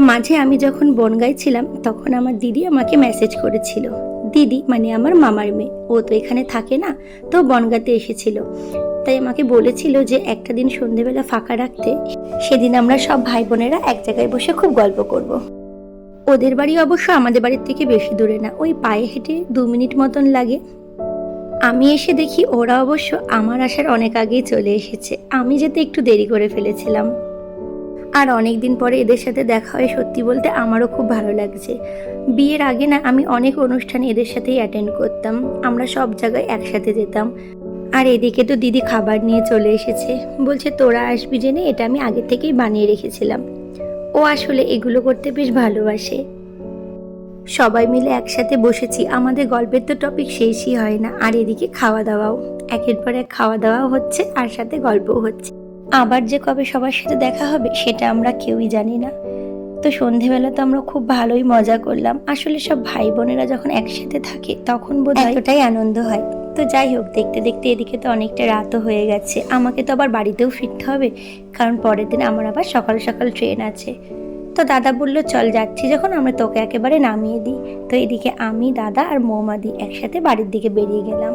মাঝে আমি যখন বনগাঁয় ছিলাম তখন আমার দিদি আমাকে মেসেজ করেছিল। দিদি মানে আমার মামার মেয়ে, ও তো এখানে থাকে না, তো বনগাঁতে এসেছিল। তাই আমাকে বলেছিল যে একটা দিন সন্ধেবেলা ফাঁকা রাখতে, সেদিন আমরা সব ভাই বোনেরা এক জায়গায় বসে খুব গল্প করব। ওদের বাড়ি অবশ্য আমাদের বাড়ির থেকে বেশি দূরে না, ওই পায়ে হেঁটে 2 মিনিট মতন লাগে। আমি এসে দেখি ওরা অবশ্য আমার আসার অনেক আগেই চলে এসেছে, আমি যেতে একটু দেরি করে ফেলেছিলাম। আর অনেক দিন পরে এদের সাথে দেখা হয়, সত্যি বলতে আমারও খুব ভালো লাগছে। বিয়ের আগে না আমি অনেক অনুষ্ঠানে এদের সাথেই অ্যাটেন্ড করতাম, আমরা সব জায়গায় একসাথে যেতাম। আর এদিকে তো দিদি খাবার নিয়ে চলে এসেছে, বলছে তোরা আসবি জেনে এটা আমি আগে থেকেই বানিয়ে রেখেছিলাম। ও আসলে এগুলো করতে বেশ ভালোবাসে। সবাই মিলে একসাথে বসেছি, আমাদের গল্পের তো টপিক শেষই হয় না। আর এদিকে খাওয়া দাওয়াও, একের পর এক খাওয়া দাওয়াও হচ্ছে আর সাথে গল্পও হচ্ছে। আবার যে কবে সবার সাথে দেখা হবে সেটা আমরা কেউই জানি না। তো সন্ধেবেলা তো আমরা খুব ভালোই মজা করলাম। আসলে সব ভাই বোনেরা যখন একসাথে থাকে তখন বোধহয় এতটাই আনন্দ হয়। তো যাই হোক, দেখতে দেখতে এদিকে তো অনেকটা রাতও হয়ে গেছে, আমাকে তো আবার বাড়িতেও ফিরতে হবে, কারণ পরের দিন আমার আবার সকাল সকাল ট্রেন আছে। তো দাদা বলল চল যাচ্ছি যখন আমরা তোকে একেবারে নামিয়ে দিই। তো এদিকে আমি, দাদা আর মৌমাদি একসাথে বাড়ির দিকে বেরিয়ে গেলাম।